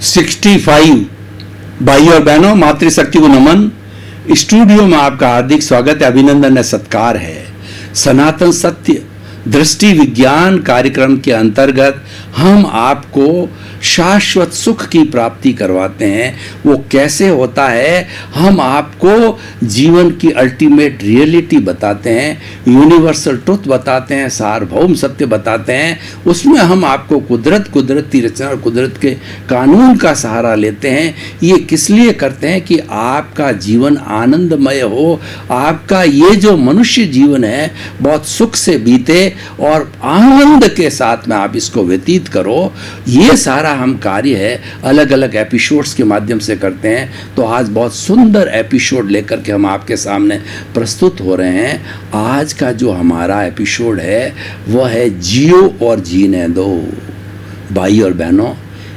65 भाई और बहनों, मातृशक्ति को नमन। स्टूडियो में आपका हार्दिक स्वागत है, अभिनंदन है, सत्कार है। सनातन सत्य दृष्टि विज्ञान कार्यक्रम के अंतर्गत हम आपको शाश्वत सुख की प्राप्ति करवाते हैं। वो कैसे होता है, हम आपको जीवन की अल्टीमेट रियलिटी बताते हैं, यूनिवर्सल ट्रुथ बताते हैं, सार्वभौम सत्य बताते हैं। उसमें हम आपको कुदरती रचना और कुदरत के कानून का सहारा लेते हैं। ये किस लिए करते हैं कि आपका जीवन आनंदमय हो, आपका ये जो मनुष्य जीवन है बहुत सुख से बीते और आनंद के साथ में आप इसको व्यतीत करो। ये सारा हम कार्य है अलग अलग एपिसोड्स के माध्यम से करते हैं। तो आज बहुत सुंदर एपिसोड लेकर के हम आपके सामने प्रस्तुत हो रहे हैं। आज का जो हमारा एपिसोड है वह है जियो और जीने दो। भाई और बहनों,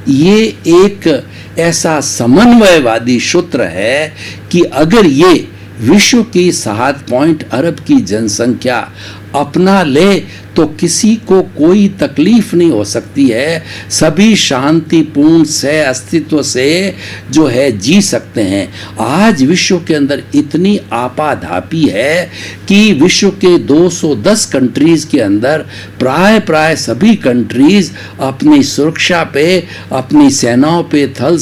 ये एक ऐसा समन्वयवादी सूत्र है कि अगर ये विश्व की 7 अरब की जनसंख्या अपना ले तो किसी को कोई तकलीफ नहीं हो सकती है। सभी शांतिपूर्ण से अस्तित्व से जो है जी सकते हैं। आज विश्व के अंदर इतनी आपाधापी है कि विश्व के 210 कंट्रीज के अंदर प्राय सभी कंट्रीज अपनी सुरक्षा पे, अपनी सेनाओं पे, थल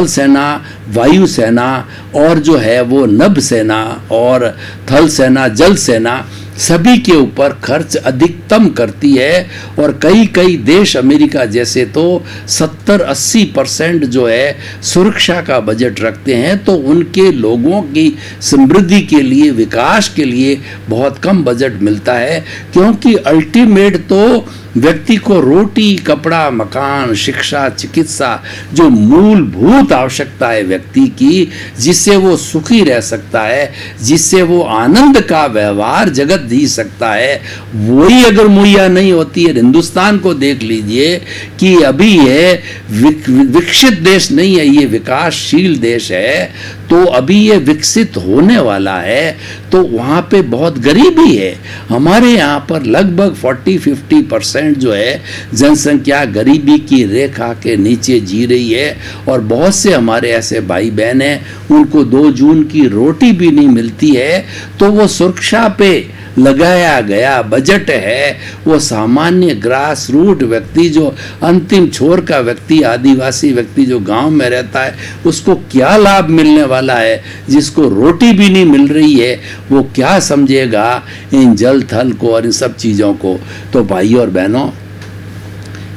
सेना, वायु सेना और जो है वो नभ सेना और थल सेना, जल सेना, सभी के ऊपर खर्च अधिकतम करती है। और कई देश अमेरिका जैसे तो 70-80% जो है सुरक्षा का बजट रखते हैं। तो उनके लोगों की समृद्धि के लिए, विकास के लिए बहुत कम बजट मिलता है, क्योंकि अल्टीमेट तो व्यक्ति को रोटी, कपड़ा, मकान, शिक्षा, चिकित्सा, जो मूलभूत आवश्यकता है व्यक्ति की, जिससे वो सुखी रह सकता है, जिससे वो आनंद का व्यवहार जगत जी सकता है, वही अगर मुहैया नहीं होती है। हिंदुस्तान को देख लीजिए कि अभी ये विकसित देश नहीं है, ये विकासशील देश है। तो अभी ये विकसित होने वाला है, तो वहाँ पे बहुत गरीबी है। हमारे यहाँ पर लगभग 40-50% जो है जनसंख्या गरीबी की रेखा के नीचे जी रही है। और बहुत से हमारे ऐसे भाई बहन हैं, उनको 2 जून की रोटी भी नहीं मिलती है। तो वो सुरक्षा पे लगाया गया बजट है, वो सामान्य ग्रास रूट व्यक्ति, जो अंतिम छोर का व्यक्ति, आदिवासी व्यक्ति जो गांव में रहता है, उसको क्या लाभ मिलने वाला है? जिसको रोटी भी नहीं मिल रही है, वो क्या समझेगा इन जल थल को और इन सब चीज़ों को। तो भाई और बहनों,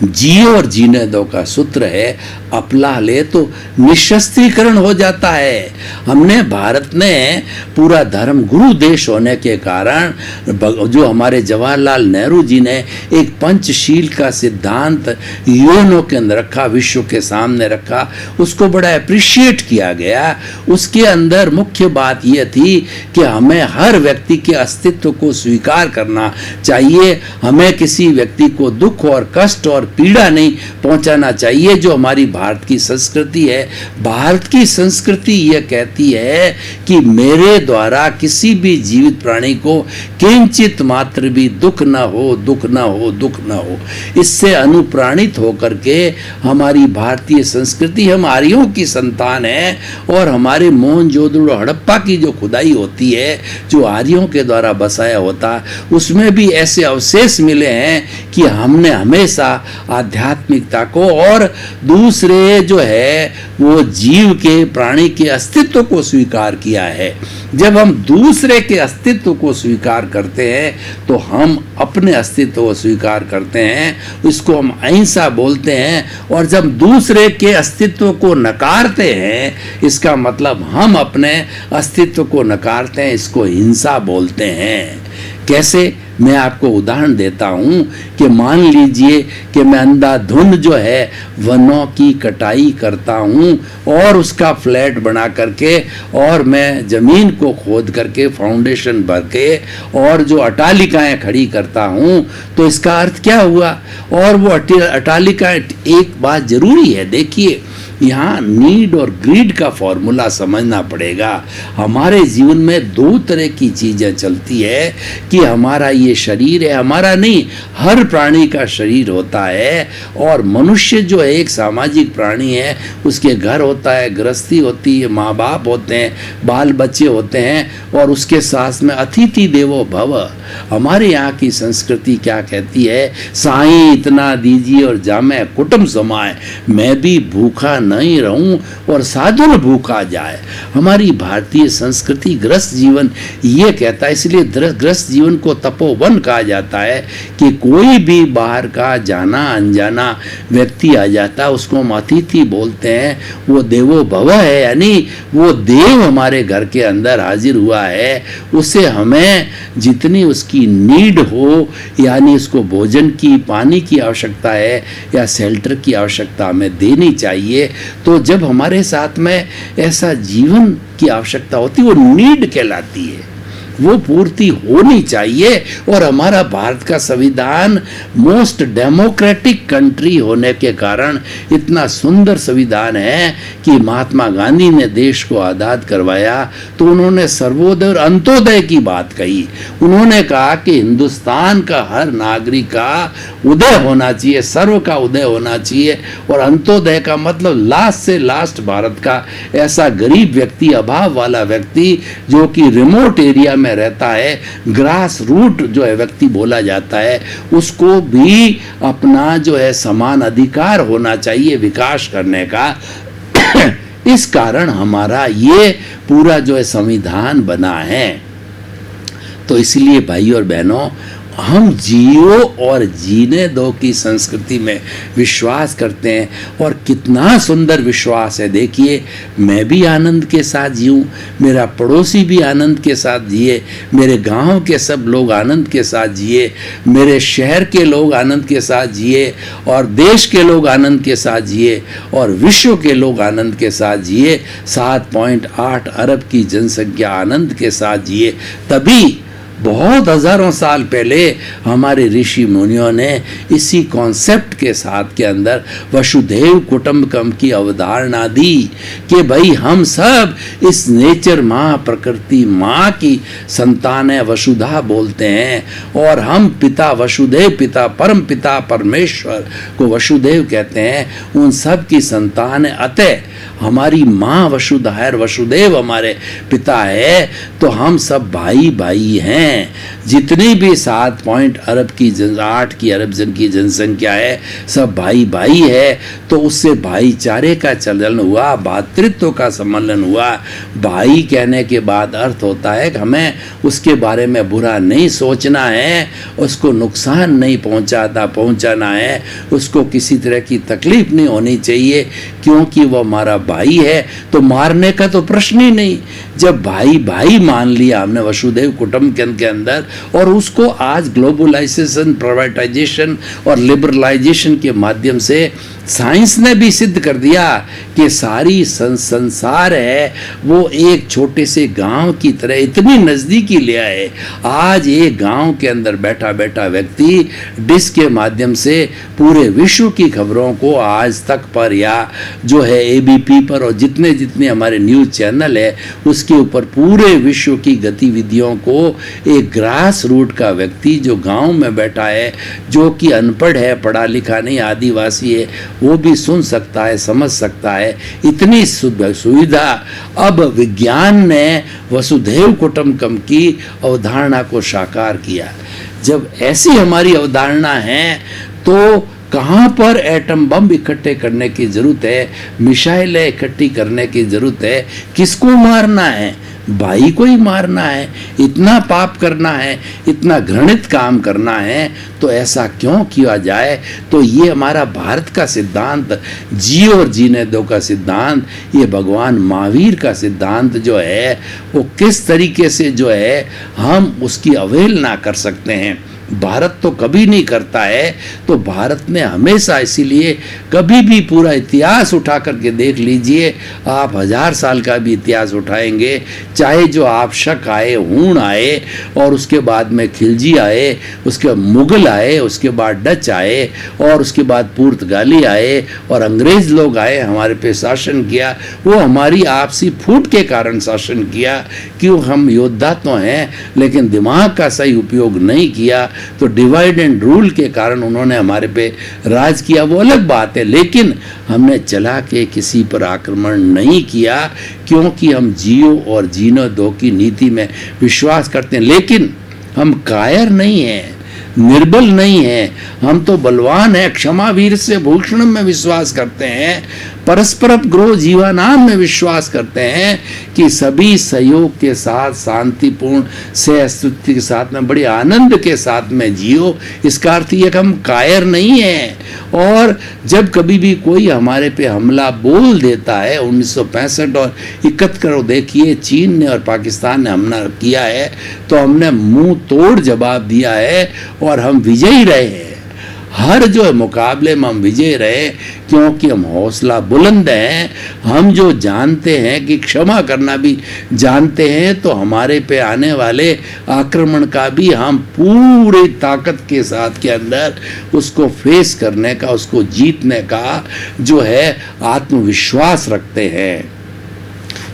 जियो और जीने दो का सूत्र है, अपना ले तो निशस्त्रीकरण हो जाता है। हमने भारत ने पूरा धर्म गुरु देश होने के कारण, जो हमारे जवाहरलाल नेहरू जी ने एक पंचशील का सिद्धांत यूएनओ के अंदर रखा, विश्व के सामने रखा, उसको बड़ा अप्रिशिएट किया गया। उसके अंदर मुख्य बात यह थी कि हमें हर व्यक्ति के अस्तित्व को स्वीकार करना चाहिए। हमें किसी व्यक्ति को दुख और कष्ट और पीड़ा नहीं पहुंचाना चाहिए, जो हमारी भारत की संस्कृति है। भारत की संस्कृति यह कहती है कि मेरे द्वारा किसी भी जीवित प्राणी को किंचित मात्र भी दुख न हो, दुख न हो, दुख न हो। इससे अनुप्राणित होकर के हमारी भारतीय संस्कृति, हम आर्यों की संतान है। और हमारे मोहनजोदड़ो हड़प्पा की जो खुदाई होती है, जो आर्यों के द्वारा बसाया होता, उसमें भी ऐसे अवशेष मिले हैं कि हमने हमेशा आध्यात्मिकता को और दूसरे जो है वो जीव के, प्राणी के अस्तित्व को स्वीकार किया है। जब हम दूसरे के अस्तित्व को स्वीकार करते हैं तो हम अपने अस्तित्व को स्वीकार करते हैं, इसको हम अहिंसा बोलते हैं। और जब दूसरे के अस्तित्व को नकारते हैं, इसका मतलब हम अपने अस्तित्व को नकारते हैं, इसको हिंसा बोलते हैं। कैसे? मैं आपको उदाहरण देता हूँ कि मान लीजिए कि मैं अंधाधुंध जो है वनों की कटाई करता हूँ और उसका फ्लैट बना करके, और मैं ज़मीन को खोद करके फाउंडेशन भर के और जो अटालिकाएँ खड़ी करता हूँ, तो इसका अर्थ क्या हुआ? और वो अटालिकाएँ, एक बात जरूरी है, देखिए, यहाँ नीड और ग्रीड का फॉर्मूला समझना पड़ेगा। हमारे जीवन में दो तरह की चीज़ें चलती है कि हमारा ये शरीर है, हमारा नहीं, हर प्राणी का शरीर होता है। और मनुष्य जो है एक सामाजिक प्राणी है, उसके घर होता है, गृहस्थी होती है, माँ बाप होते हैं, बाल बच्चे होते हैं, और उसके साथ में अतिथि देवो भव। हमारे यहाँ की संस्कृति क्या कहती है, साईं इतना दीजिए और जामे कुटुंब समाए, मैं भी भूखा नहीं रहूं और साधु भूखा जाए। हमारी भारतीय संस्कृति गृहस्थ जीवन ये कहता है, इसलिए गृहस्थ जीवन को तपोवन कहा जाता है कि कोई भी बाहर का जाना अनजाना व्यक्ति आ जाता, उसको हम अतिथि बोलते हैं। वो देवो भव है, यानी वो देव हमारे घर के अंदर हाजिर हुआ है, उससे हमें जितनी उसकी नीड हो, यानी उसको भोजन की, पानी की आवश्यकता है या शेल्टर की आवश्यकता हमें देनी चाहिए। तो जब हमारे साथ में ऐसा जीवन की आवश्यकता होती है, वो नीड कहलाती है, वो पूर्ति होनी चाहिए। और हमारा भारत का संविधान मोस्ट डेमोक्रेटिक कंट्री होने के कारण इतना सुंदर संविधान है कि महात्मा गांधी ने देश को आज़ाद करवाया तो उन्होंने सर्वोदय और अंत्योदय की बात कही। उन्होंने कहा कि हिंदुस्तान का हर नागरिक का उदय होना चाहिए, सर्व का उदय होना चाहिए। और अंत्योदय का मतलब लास्ट से लास्ट भारत का ऐसा गरीब व्यक्ति, अभाव वाला व्यक्ति जो कि रिमोट एरिया में रहता है, ग्रास रूट जो है व्यक्ति बोला जाता है, उसको भी अपना जो है समान अधिकार होना चाहिए विकास करने का। इस कारण हमारा ये पूरा जो है संविधान बना है। तो इसलिए भाई और बहनों, हम जियो और जीने दो की संस्कृति में विश्वास करते हैं। और कितना सुंदर विश्वास है, देखिए, मैं भी आनंद के साथ जीऊँ, मेरा पड़ोसी भी आनंद के साथ जिए, मेरे गांव के सब लोग आनंद के साथ जिए, मेरे शहर के लोग आनंद के साथ जिए, और देश के लोग आनंद के साथ जिए, और विश्व के लोग आनंद के साथ जिए। 7.8 अरब की जनसंख्या आनंद के साथ जिए। तभी बहुत हजारों साल पहले हमारे ऋषि मुनियों ने इसी कॉन्सेप्ट के साथ के अंदर वसुधैव कुटुंबकम की अवधारणा दी कि भाई हम सब इस नेचर माँ, प्रकृति माँ की संतान है, वसुधा बोलते हैं। और हम पिता वसुदेव, पिता परम पिता परमेश्वर को वसुदेव कहते हैं, उन सब की संतान है। अतः हमारी माँ वसुधा है, वसुदेव हमारे पिता है, तो हम सब भाई भाई हैं। जितनी भी 7 अरब की 8 की अरब जन की जनसंख्या है, सब भाई भाई है। तो उससे भाईचारे का चलन हुआ, भातृत्व का सम्मेलन हुआ। भाई कहने के बाद अर्थ होता है कि हमें उसके बारे में बुरा नहीं सोचना है, उसको नुकसान नहीं पहुंचाना है, उसको किसी तरह की तकलीफ नहीं होनी चाहिए, क्योंकि वो हमारा भाई है। तो मारने का तो प्रश्न ही नहीं। जब भाई भाई मान लिया हमने वसुधैव कुटुंबकम के अंदर, और उसको आज ग्लोबलाइजेशन, प्राइवेटाइजेशन और लिबरलाइजेशन के माध्यम से साइंस ने भी सिद्ध कर दिया कि सारी संसार है वो एक छोटे से गांव की तरह इतनी नज़दीकी ले आए। आज एक गांव के अंदर बैठा बैठा व्यक्ति डिश के माध्यम से पूरे विश्व की खबरों को आज तक पर, या जो है एबीपी पर, और जितने जितने हमारे न्यूज़ चैनल है उसके ऊपर पूरे विश्व की गतिविधियों को एक ग्रास रूट का व्यक्ति जो गांव में बैठा है, जो कि अनपढ़ है, पढ़ा लिखा नहीं, आदिवासी है, वो भी सुन सकता है, समझ सकता है। इतनी सुविधा अब विज्ञान ने वसुधैव कुटुंबकम की अवधारणा को साकार किया। जब ऐसी हमारी अवधारणा है तो कहाँ पर एटम बम इकट्ठे करने की जरूरत है, मिसाइलें इकट्ठी करने की जरूरत है? किसको मारना है? भाई को ही मारना है। इतना पाप करना है, इतना घृणित काम करना है, तो ऐसा क्यों किया जाए? तो ये हमारा भारत का सिद्धांत, जियो और जीने दो का सिद्धांत, ये भगवान महावीर का सिद्धांत जो है, वो किस तरीके से जो है हम उसकी अवहेलना कर सकते हैं। भारत तो कभी नहीं करता है। तो भारत ने हमेशा, इसीलिए कभी भी पूरा इतिहास उठा करके देख लीजिए, आप 1000 साल का भी इतिहास उठाएंगे, चाहे जो आप शक आए, हूण आए, और उसके बाद में खिलजी आए, उसके बाद मुगल आए, उसके बाद डच आए, और उसके बाद पुर्तगाली आए, और अंग्रेज लोग आए, हमारे पे शासन किया। वो हमारी आपसी फूट के कारण शासन किया। क्यों? हम योद्धा तो हैं, लेकिन दिमाग का सही उपयोग नहीं किया, तो डिवाइड एंड रूल के कारण उन्होंने हमारे पे राज किया, वो अलग बात है। लेकिन हमने चला के किसी पर आक्रमण नहीं किया, क्योंकि हम जियो और जीने दो की नीति में विश्वास करते हैं। लेकिन हम कायर नहीं हैं, निर्बल नहीं है, हम तो बलवान है। क्षमा वीर से भूषणम में विश्वास करते हैं, परस्पर ग्रोह जीवानाम में विश्वास करते हैं कि सभी सहयोग के साथ, शांतिपूर्ण से अस्तित्व के साथ में, बड़े आनंद के साथ में जियो। इसका अर्थ ये कि हम कायर नहीं है। और जब कभी भी कोई हमारे पे हमला बोल देता है, 1965 और 71 देखिए चीन ने और पाकिस्तान ने हमला किया है, तो हमने मुंह तोड़ जवाब दिया है और हम विजयी रहे हैं। हर जो मुकाबले में हम विजय रहे, क्योंकि हम हौसला बुलंद हैं। हम जो जानते हैं कि क्षमा करना भी जानते हैं, तो हमारे पे आने वाले आक्रमण का भी हम पूरी ताकत के साथ के अंदर उसको फेस करने का, उसको जीतने का जो है आत्मविश्वास रखते हैं।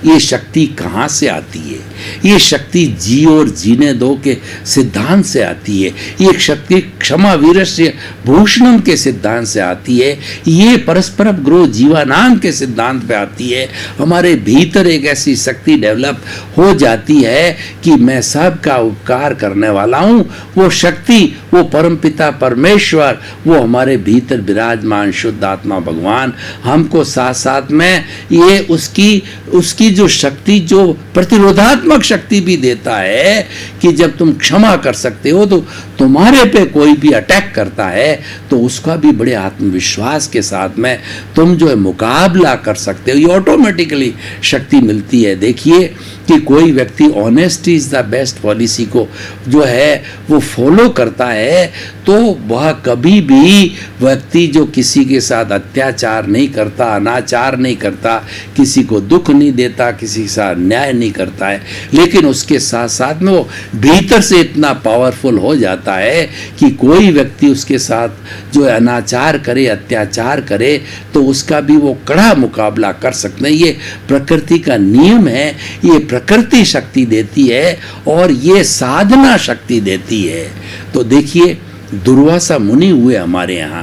ये शक्ति कहाँ से आती है? ये शक्ति जी और जीने दो के सिद्धांत से आती है। ये शक्ति क्षमा वीरस्य भूषणम के सिद्धांत से आती है। ये परस्पर ग्रोह जीवानाम के सिद्धांत पे आती है। हमारे भीतर एक ऐसी शक्ति डेवलप हो जाती है कि मैं सबका उपकार करने वाला हूँ। वो शक्ति, वो परमपिता परमेश्वर, वो हमारे भीतर विराजमान शुद्ध आत्मा भगवान हमको साथ साथ में ये उसकी जो शक्ति, जो प्रतिरोधात्मक शक्ति भी देता है कि जब तुम क्षमा कर सकते हो, तो तुम्हारे पे कोई भी अटैक करता है तो उसका भी बड़े आत्मविश्वास के साथ में तुम जो है मुकाबला कर सकते हो। ये ऑटोमेटिकली शक्ति मिलती है। देखिए कि कोई व्यक्ति honesty is the best policy को जो है वो फॉलो करता है, तो वह कभी भी व्यक्ति जो किसी के साथ अत्याचार नहीं करता, अनाचार नहीं करता, किसी को दुख नहीं देता, किसी के साथ न्याय नहीं करता है, लेकिन उसके साथ साथ में वो भीतर से इतना पावरफुल हो जाता है कि कोई व्यक्ति उसके साथ जो अनाचार करे, अत्याचार करे, तो उसका भी वो कड़ा मुकाबला कर सकते हैं। ये प्रकृति का नियम है, ये प्रकृति शक्ति देती है और ये साधना शक्ति देती है। तो देखिए दुर्वासा मुनि हुए हमारे यहाँ,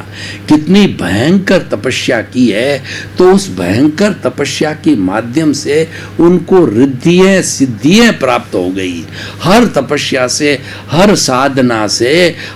कितनी भयंकर तपस्या की है, तो उस भयंकर तपस्या के माध्यम से उनको रिद्धियाँ सिद्धियाँ प्राप्त हो गई। हर तपस्या से, हर साधना से,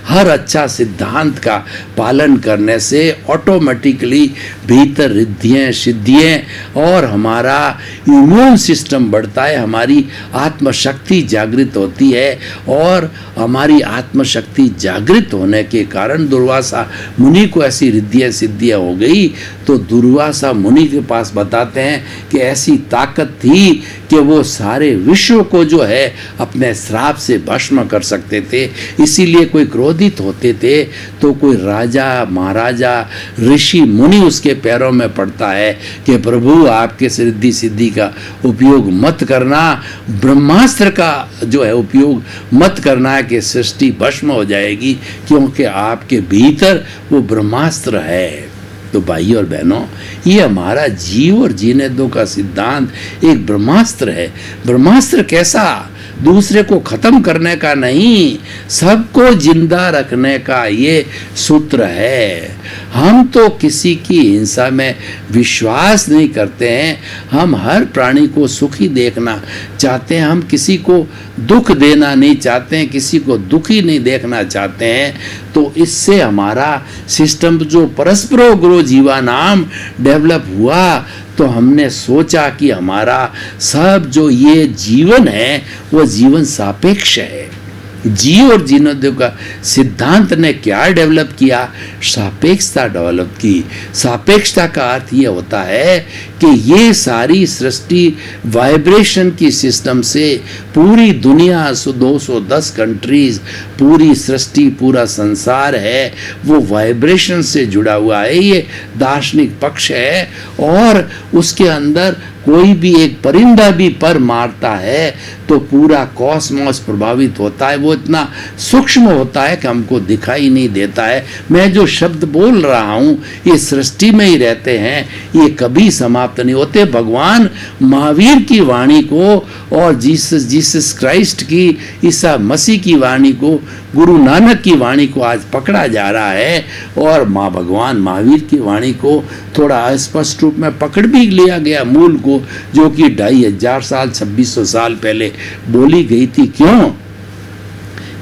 हर अच्छा सिद्धांत का पालन करने से ऑटोमेटिकली भीतर रिद्धियाँ सिद्धियाँ और हमारा इम्यून सिस्टम बढ़ता है, हमारी आत्मशक्ति जागृत होती है। और हमारी आत्मशक्ति जागृत होने के कारण दुर्वासा मुनि को ऐसी रिद्धियाँ सिद्धियाँ हो गई। तो दुर्वासा मुनि के पास बताते हैं कि ऐसी ताकत थी कि वो सारे विश्व को जो है अपने श्राप से भस्म कर सकते थे। इसीलिए कोई क्रोधित होते थे तो कोई राजा, महाराजा, ऋषि, मुनि उसके पैरों में पड़ता है कि प्रभु आपके रिद्धि सिद्धि का उपयोग मत करना, ब्रह्मास्त्र का जो है उपयोग मत करना है कि सृष्टि भस्म हो जाएगी, क्योंकि आपके भीतर वो ब्रह्मास्त्र है। तो भाई और बहनों, ये हमारा जीव और जीने दो का सिद्धांत एक ब्रह्मास्त्र है। ब्रह्मास्त्र कैसा? दूसरे को खत्म करने का नहीं, सबको जिंदा रखने का ये सूत्र है। हम तो किसी की हिंसा में विश्वास नहीं करते हैं, हम हर प्राणी को सुखी देखना चाहते हैं, हम किसी को दुख देना नहीं चाहते हैं, किसी को दुखी नहीं देखना चाहते हैं। तो इससे हमारा सिस्टम जो परस्परो ग्रोह जीवानाम डेवलप हुआ, तो हमने सोचा कि हमारा सब जो ये जीवन है वो जीवन सापेक्ष है। जीव और जीनोदेव का सिद्धांत ने क्या डेवलप किया? सापेक्षता डेवलप की। सापेक्षता का अर्थ ये होता है कि ये सारी सृष्टि वाइब्रेशन की सिस्टम से पूरी दुनिया 210 कंट्रीज, पूरी सृष्टि, पूरा संसार है वो वाइब्रेशन से जुड़ा हुआ है। ये दार्शनिक पक्ष है। और उसके अंदर कोई भी एक परिंदा भी पर मारता है तो पूरा कॉस्मोस प्रभावित होता है। वो इतना सूक्ष्म होता है कि हमको दिखाई नहीं देता है। मैं जो शब्द बोल रहा हूँ ये सृष्टि में ही रहते हैं, ये कभी समाप्त नहीं होते। भगवान महावीर की वाणी को और जीसस क्राइस्ट की, ईसा मसीह की वाणी को, गुरु नानक की वाणी को आज पकड़ा जा रहा है और भगवान महावीर की वाणी को थोड़ा अस्पष्ट रूप में पकड़ भी लिया गया, मूल को, जो कि 2500 साल 2600 साल पहले बोली गई थी। क्यों?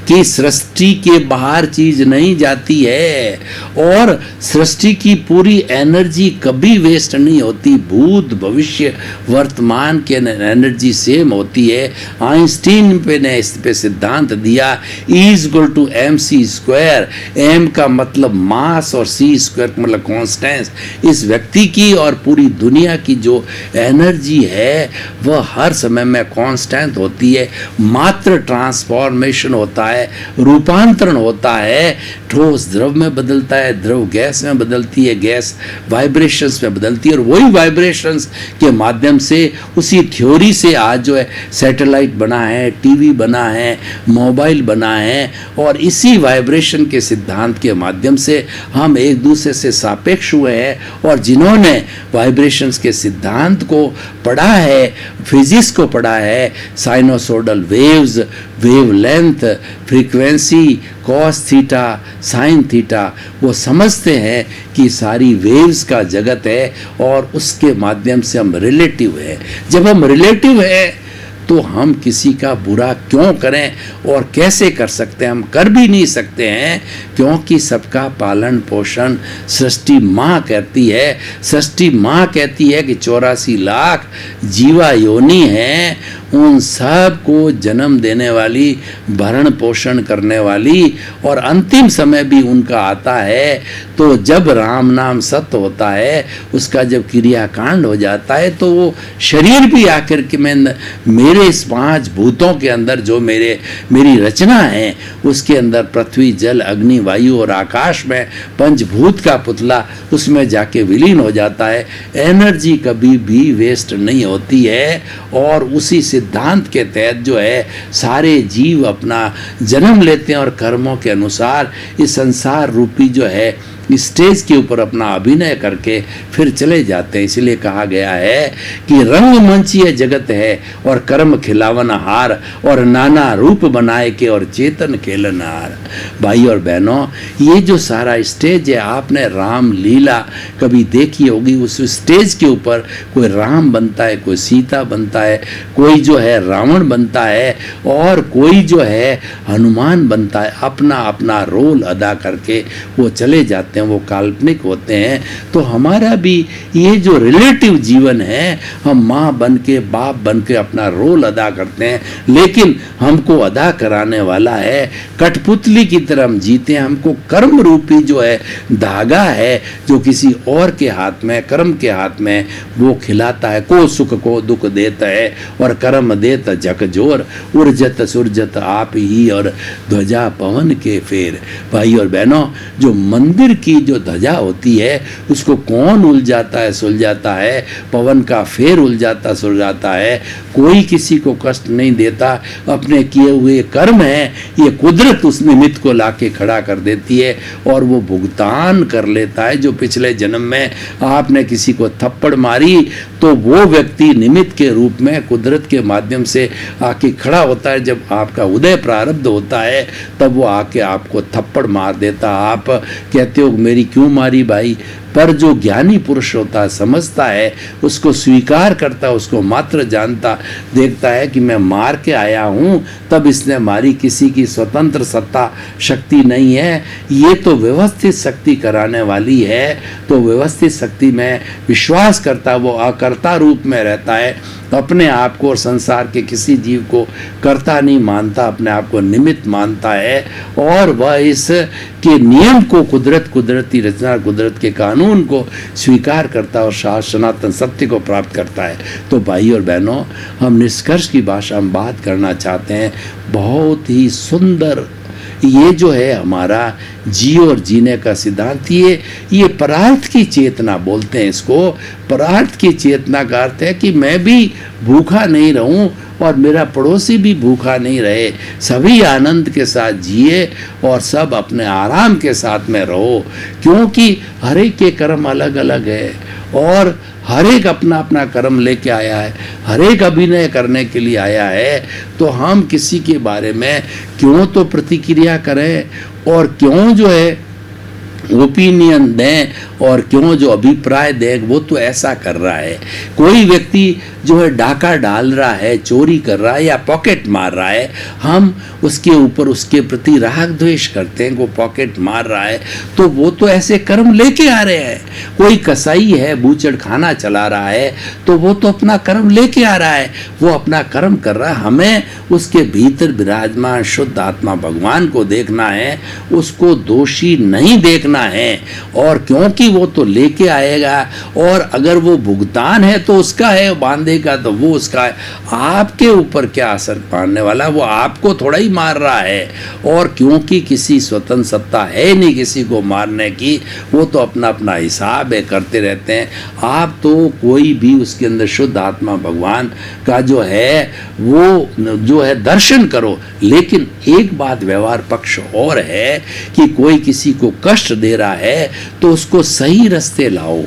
कि सृष्टि के बाहर चीज नहीं जाती है और सृष्टि की पूरी एनर्जी कभी वेस्ट नहीं होती। भूत, भविष्य, वर्तमान के एनर्जी सेम होती है। आइंस्टीन ने इस पे सिद्धांत दिया E=mc²। m का मतलब मास और c² का मतलब कॉन्स्टेंस। इस व्यक्ति की और पूरी दुनिया की जो एनर्जी है वह हर समय में कांस्टेंट होती है। मात्र ट्रांसफॉर्मेशन होता है, रूपांतरण होता है। ठोस द्रव में बदलता है, द्रव गैस में बदलती है, गैस वाइब्रेशंस में बदलती है और वही वाइब्रेशंस के माध्यम से, उसी थ्योरी से आज जो है सैटेलाइट बना है, टीवी बना है, मोबाइल बना है और इसी वाइब्रेशन के सिद्धांत के माध्यम से हम एक दूसरे से सापेक्ष हुए हैं। और जिन्होंने वाइब्रेशंस के सिद्धांत को पढ़ा है, फिजिक्स को पढ़ा है, sinusoidal waves, wavelength, frequency, cos theta, sine theta, वो समझते हैं कि सारी वेव्स का जगत है और उसके माध्यम से हम रिलेटिव है। जब हम रिलेटिव है तो हम किसी का बुरा क्यों करें और कैसे कर सकते हैं? हम कर भी नहीं सकते हैं, क्योंकि सबका पालन पोषण सृष्टि माँ करती है। सृष्टि माँ कहती है कि 84 लाख जीवा योनि हैं, उन सब को जन्म देने वाली, भरण पोषण करने वाली, और अंतिम समय भी उनका आता है। तो जब राम नाम सत्य होता है, उसका जब क्रियाकांड हो जाता है, तो वो शरीर भी आखिर के मेरे इस 5 भूतों के अंदर जो मेरी रचना है, उसके अंदर पृथ्वी, जल, अग्नि, वायु और आकाश में पंचभूत का पुतला उसमें जाके विलीन हो जाता है। एनर्जी कभी भी वेस्ट नहीं होती है और उसी सिद्धांत के तहत जो है सारे जीव अपना जन्म लेते हैं और कर्मों के अनुसार इस संसार रूपी जो है स्टेज के ऊपर अपना अभिनय करके फिर चले जाते हैं। इसलिए कहा गया है कि रंगमंचीय जगत है और कर्म खिलावन हार, और नाना रूप बनाए के और चेतन खेलनहार। भाई और बहनों, ये जो सारा स्टेज है, आपने राम लीला कभी देखी होगी। उस स्टेज के ऊपर कोई राम बनता है, कोई सीता बनता है, कोई जो है रावण बनता है और कोई जो है हनुमान बनता है। अपना अपना रोल अदा करके वो चले जाते हैं, वो काल्पनिक होते हैं। तो हमारा भी ये जो रिलेटिव जीवन है, हम माँ बन के, बाप बन के अपना रोल अदा करते हैं, लेकिन हमको अदा कराने वाला है कठपुतली की तरह हम जीते हैं। हमको कर्म रूपी जो है धागा है, जो किसी और के हाथ में, कर्म के हाथ में, वो खिलाता है। को सुख को दुख देता है और कर्म देता झकझोर, उर्जत सुरजत आप ही और ध्वजा पवन के फेर। भाई और बहनों, जो मंदिर की जो ध्वजा होती है उसको कौन उलझाता है, सुलझाता है? पवन का फेर उलझाता सुलझाता है। कोई किसी को कष्ट नहीं देता। अपने किए हुए कर्म है, ये कुदरत उस निमित्त को लाके खड़ा कर देती है और वो भुगतान कर लेता है। जो पिछले जन्म में आपने किसी को थप्पड़ मारी तो वो व्यक्ति निमित्त के रूप में कुदरत के माध्यम से आके खड़ा होता है। जब आपका उदय प्रारब्ध होता है तब वो आके आपको थप्पड़ मार देता। आप कहते हो मेरी क्यों मारी भाई? पर जो ज्ञानी पुरुष होता है, समझता है, उसको स्वीकार करता है, उसको मात्र जानता देखता है कि मैं मार के आया हूँ तब इसने मारी, किसी की स्वतंत्र सत्ता शक्ति नहीं है। ये तो व्यवस्थित शक्ति कराने वाली है। तो व्यवस्थित शक्ति में विश्वास करता, वो अकर्ता रूप में रहता है, अपने आप को और संसार के किसी जीव को कर्ता नहीं मानता, अपने आप को निमित्त मानता है और वह इस के नियम को, कुदरती रचना, कुदरत के कानून कानून को स्वीकार करता है और सनातन सत्य को प्राप्त करता है। तो भाई और बहनों, हम निष्कर्ष की भाषा में बात करना चाहते हैं, बहुत ही सुंदर ये जो है हमारा जियो और जीने का सिद्धांत, ये परार्थ की चेतना बोलते हैं इसको। परार्थ की चेतना का अर्थ है कि मैं भी भूखा नहीं रहूं और मेरा पड़ोसी भी भूखा नहीं रहे, सभी आनंद के साथ जिए और सब अपने आराम के साथ में रहो, क्योंकि हर एक के कर्म अलग अलग है और हर एक अपना अपना कर्म लेके आया है, हर एक अभिनय करने के लिए आया है। तो हम किसी के बारे में क्यों तो प्रतिक्रिया करें और क्यों जो है ओपिनियन दें और क्यों जो अभिप्राय दें। वो तो ऐसा कर रहा है, कोई व्यक्ति जो है डाका डाल रहा है, चोरी कर रहा है या पॉकेट मार रहा है, हम उसके ऊपर उसके प्रति राग द्वेष करते हैं, वो पॉकेट मार रहा है तो वो तो ऐसे कर्म लेके आ रहे हैं। कोई कसाई है, बूचड़ खाना चला रहा है, तो वो तो अपना कर्म लेके आ रहा है, वो अपना कर्म कर रहा है। हमें उसके भीतर विराजमान शुद्ध आत्मा भगवान को देखना है, उसको दोषी नहीं देखना है। और क्योंकि वो तो लेके आएगा और अगर वो भुगतान है तो उसका है, बांधेगा तो वो उसका है, आपके ऊपर क्या असर पाने वाला, वो आपको थोड़ा ही मार रहा है। और क्योंकि किसी स्वतंत्र सत्ता है नहीं किसी को मारने की, वो तो अपना अपना हिसाब है करते रहते हैं। आप तो कोई भी उसके अंदर शुद्ध आत्मा भगवान का जो है वो जो है दर्शन करो। लेकिन एक बात व्यवहार पक्ष और है कि कोई किसी को कष्ट दे रहा है तो उसको सही रास्ते लाओ,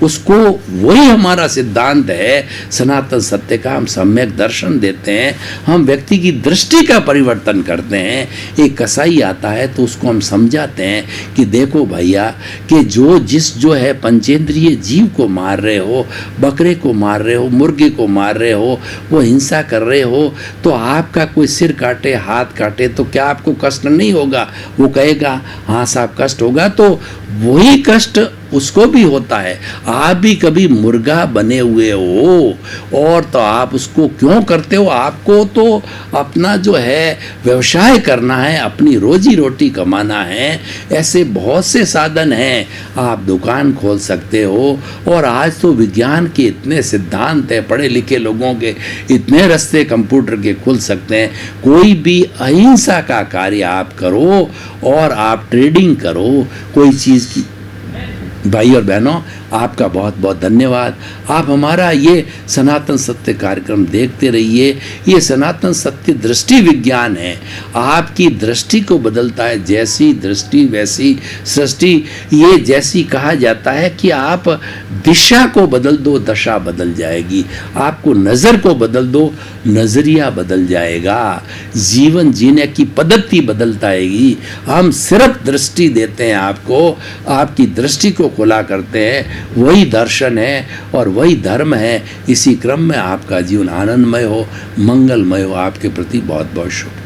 उसको, वही हमारा सिद्धांत है सनातन सत्य का। हम सम्यक दर्शन देते हैं, हम व्यक्ति की दृष्टि का परिवर्तन करते हैं। एक कसाई आता है तो उसको हम समझाते हैं कि देखो भैया कि जो है पंचेंद्रिय जीव को मार रहे हो, बकरे को मार रहे हो, मुर्गे को मार रहे हो, वो हिंसा कर रहे हो, तो आपका कोई सिर काटे, हाथ काटे तो क्या आपको कष्ट नहीं होगा? वो कहेगा हाँ साहब कष्ट होगा। तो वही कष्ट उसको भी होता है। आप भी कभी मुर्गा बने हुए हो और तो आप उसको क्यों करते हो? आपको तो अपना जो है व्यवसाय करना है, अपनी रोजी रोटी कमाना है। ऐसे बहुत से साधन हैं, आप दुकान खोल सकते हो। और आज तो विज्ञान के इतने सिद्धांत हैं, पढ़े लिखे लोगों के इतने रास्ते कंप्यूटर के खुल सकते हैं। कोई भी अहिंसा का कार्य आप करो और आप ट्रेडिंग करो कोई चीज़ की। भाई और बहनों, आपका बहुत बहुत धन्यवाद। आप हमारा ये सनातन सत्य कार्यक्रम देखते रहिए। ये सनातन सत्य दृष्टि विज्ञान है, आपकी दृष्टि को बदलता है। जैसी दृष्टि वैसी सृष्टि। ये जैसी कहा जाता है कि आप दिशा को बदल दो, दशा बदल जाएगी। आपको नज़र को बदल दो, नज़रिया बदल जाएगा। जीवन जीने की पद्धति बदल जाएगी। हम सिर्फ दृष्टि देते हैं आपको, आपकी दृष्टि को खुला करते हैं। वही दर्शन है और वही धर्म है। इसी क्रम में आपका जीवन आनंदमय हो, मंगलमय हो। आपके प्रति बहुत बहुत शुभ।